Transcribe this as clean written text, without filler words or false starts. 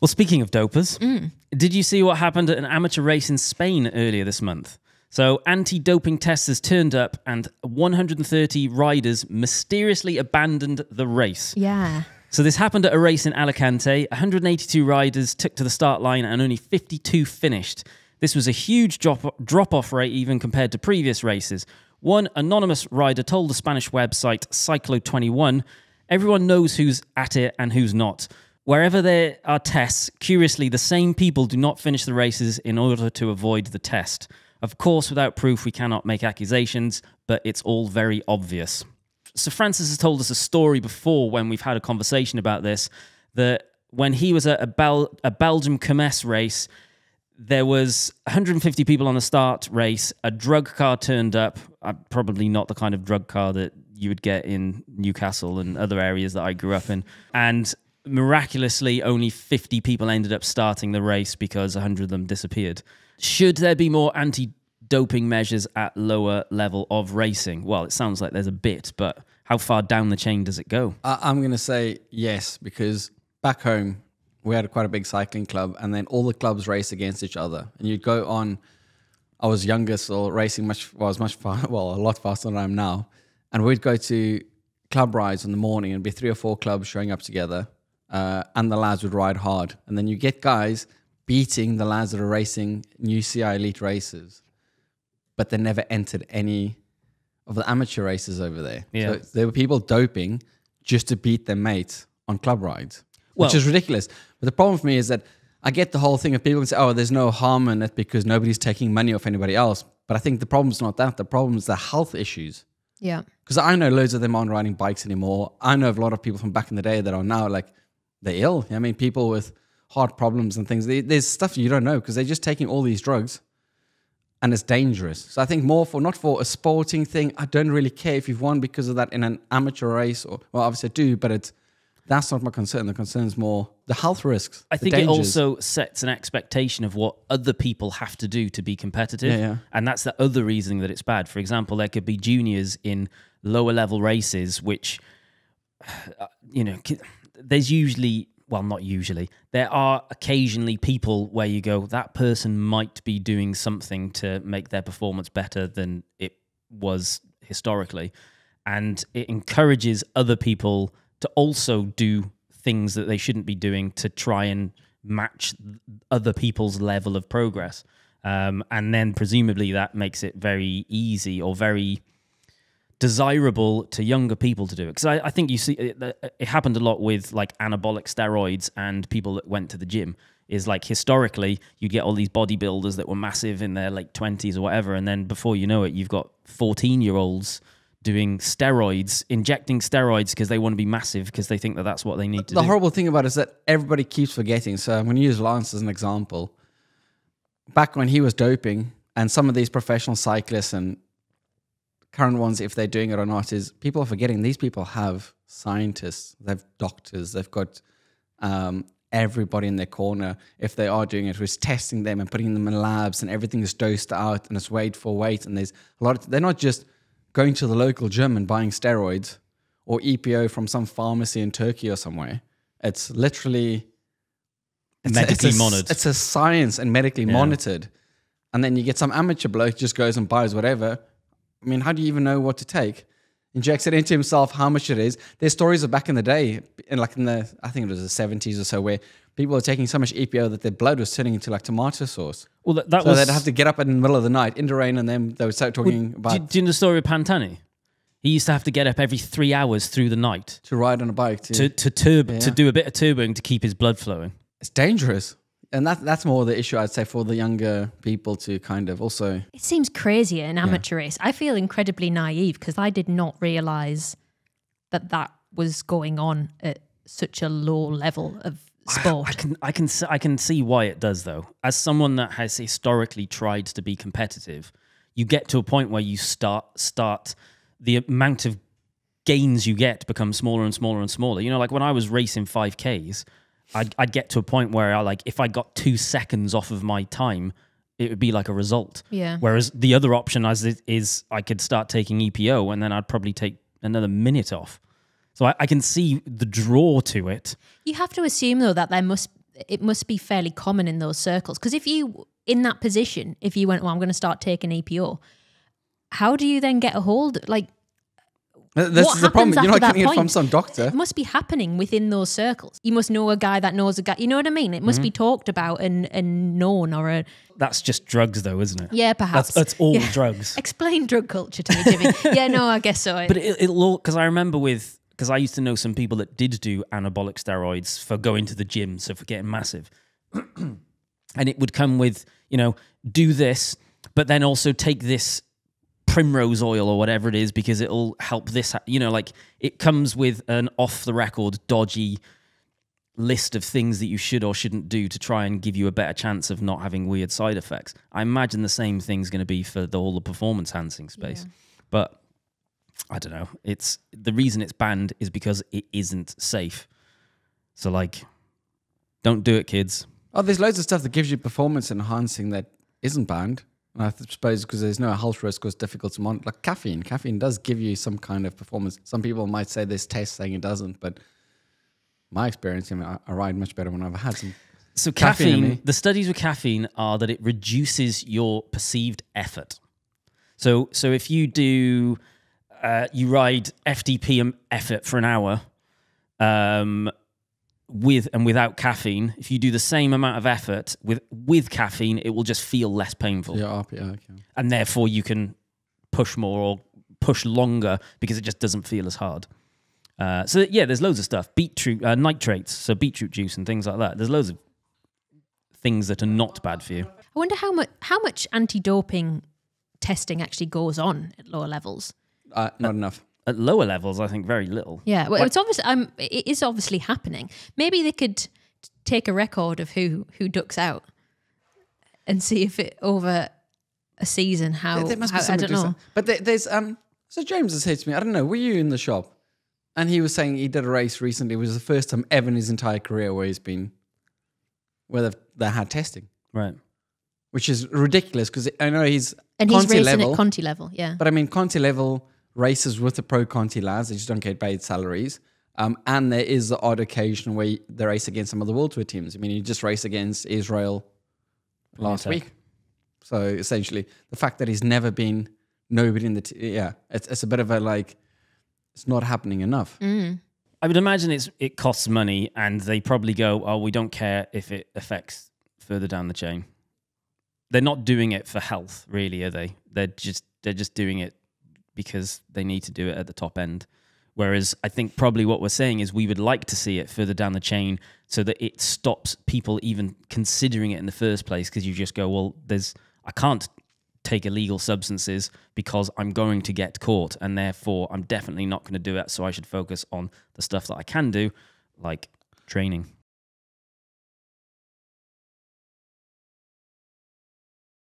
Well, speaking of dopers, did you see what happened at an amateur race in Spain earlier this month? So anti-doping testers turned up and 130 riders mysteriously abandoned the race. Yeah. So this happened at a race in Alicante. 182 riders took to the start line and only 52 finished. This was a huge drop-off rate even compared to previous races. One anonymous rider told the Spanish website Cyclo21, everyone knows who's at it and who's not. Wherever there are tests, curiously, the same people do not finish the races in order to avoid the test. Of course, without proof, we cannot make accusations, but it's all very obvious. So Francis has told us a story before when we've had a conversation about this, that when he was at a Belgium Kermesse race, there was 150 people on the start race. A drug car turned up, probably not the kind of drug car that you would get in Newcastle and other areas that I grew up in. And miraculously, only 50 people ended up starting the race because 100 of them disappeared. Should there be more anti-doping measures at lower level of racing? Well, it sounds like there's a bit, but how far down the chain does it go? I'm going to say yes, because back home, we had quite a big cycling club, and then all the clubs race against each other. And you'd go on, I was younger, so racing a lot faster than I am now. And we'd go to club rides in the morning and be 3 or 4 clubs showing up together, and the lads would ride hard. And then you get guys beating the lads that are racing new CI Elite races, but they never entered any of the amateur races over there. Yeah. So there were people doping just to beat their mates on club rides, which is ridiculous. But the problem for me is that I get the whole thing of people can say, oh, there's no harm in it because nobody's taking money off anybody else. But I think the problem's not that. The problem is the health issues. Yeah. Because I know loads of them aren't riding bikes anymore. I know of a lot of people from back in the day that are now like, they're ill. I mean, people with heart problems and things. There's stuff you don't know because they're just taking all these drugs and it's dangerous. So I think not for a sporting thing. I don't really care if you've won because of that in an amateur race. Well, obviously I do, but that's not my concern. The concern is more the health risks. I think it also sets an expectation of what other people have to do to be competitive. Yeah. And that's the other reason that it's bad. For example, there could be juniors in lower level races, which, there's usually, well, not usually, there are occasionally people where you go, that person might be doing something to make their performance better than it was historically. And it encourages other people to also do things that they shouldn't be doing to try and match other people's level of progress. And then presumably that makes it very easy or very desirable to younger people to do it. Because I think you see it happened a lot with like anabolic steroids and people that went to the gym. Is like historically you get all these bodybuilders that were massive in their late 20s or whatever, and then before you know it, you've got 14-year-olds doing steroids, injecting steroids because they want to be massive because they think that that's what they need to do. The horrible thing about it is that everybody keeps forgetting. So I'm going to use Lance as an example. Back when he was doping, and some of these professional cyclists and current ones, if they're doing it or not, is people are forgetting these people have scientists, they have doctors, they've got everybody in their corner, if they are doing it, who's testing them and putting them in labs, and everything is dosed out and it's weighed for weight. And there's a lot of, they're not just going to the local gym and buying steroids or EPO from some pharmacy in Turkey or somewhere. It's literally medically monitored. It's a science and medically monitored. And then you get some amateur bloke just goes and buys whatever. I mean, how do you even know what to take? Injects it into himself, how much it is. There's stories of back in the day, I think it was the 70s or so, where people were taking so much EPO that their blood was turning into like tomato sauce. Well, so they'd have to get up in the middle of the night in the rain, and then they would start talking about... Do you know the story of Pantani? He used to have to get up every 3 hours through the night. To ride on a bike. To do a bit of turboing to keep his blood flowing. It's dangerous. And that's more the issue, I'd say, for the younger people to kind of also... It seems crazy at an amateur race. I feel incredibly naive because I did not realise that was going on at such a low level of sport. I can see why it does, though. As someone that has historically tried to be competitive, you get to a point where you start the amount of gains you get become smaller and smaller and smaller. You know, like when I was racing 5Ks... I'd get to a point where if I got 2 seconds off of my time, it would be like a result. Yeah. Whereas the other option is I could start taking EPO and then I'd probably take another minute off. So I can see the draw to it. You have to assume though that it must be fairly common in those circles. Because if you, in that position, if you went, well, I'm going to start taking EPO, how do you then get a hold? Like, this what is the problem. happens You're not after getting that it from point? some doctor. It must be happening within those circles. You must know a guy that knows a guy. You know what I mean? It must be talked about and known, or a That's just drugs, though, isn't it? yeah, perhaps. That's all drugs. Explain drug culture to me, Jimmy. Yeah, no, I guess so. But it'll all, because I remember because I used to know some people that did do anabolic steroids for going to the gym, so for getting massive. And it would come with, do this, but then also take this primrose oil or whatever it is because it'll help this. Like it comes with an off-the-record, dodgy list of things that you should or shouldn't do to try and give you a better chance of not having weird side effects. I imagine the same thing's going to be for all the performance-enhancing space. Yeah. But I don't know. It's the reason it's banned is because it isn't safe. So, like, don't do it, kids. Oh, there's loads of stuff that gives you performance enhancing that isn't banned. And I suppose because there's no health risk or it's difficult to monitor. Like caffeine. Caffeine does give you some kind of performance. Some people might say there's tests saying it doesn't, but my experience, I ride much better when I've had some. So Caffeine in me. the studies with caffeine are that it reduces your perceived effort. So if you do, you ride FTP effort for an hour, with and without caffeine, if you do the same amount of effort with caffeine, it will just feel less painful. Yeah, okay. And therefore you can push more or push longer because it just doesn't feel as hard. So yeah, there's loads of stuff. Beetroot, nitrates, so beetroot juice and things like that. There's loads of things that are not bad for you. I wonder how much anti-doping testing actually goes on at lower levels. Not enough. At lower levels, I think very little. Yeah, well, it's obvious. It is obviously happening. Maybe they could take a record of who ducks out and see if it over a season how. There must be I somebody don't do know. But there's So James has said to me, I don't know, were you in the shop? And he was saying he did a race recently. It was the first time ever in his entire career where they had testing, Right. which is ridiculous because I know he's Racing level, at Conti level, yeah. but I mean Conti level races with the pro Conti lads. They just don't get paid salaries. And there is the odd occasion where they race against some of the World Tour teams. I mean, he just raced against Israel last week. So essentially, the fact that he's never been nobody in the it's a bit of a like, it's not happening enough. Mm. I would imagine it costs money, and they probably go, "Oh, we don't care if it affects further down the chain." They're not doing it for health, really, are they? They're just doing it because they need to do it at the top end. Whereas I think probably what we're saying is we would like to see it further down the chain so that it stops people even considering it in the first place, because you just go, well, I can't take illegal substances because I'm going to get caught, and therefore I'm definitely not going to do it, so I should focus on the stuff that I can do, like training.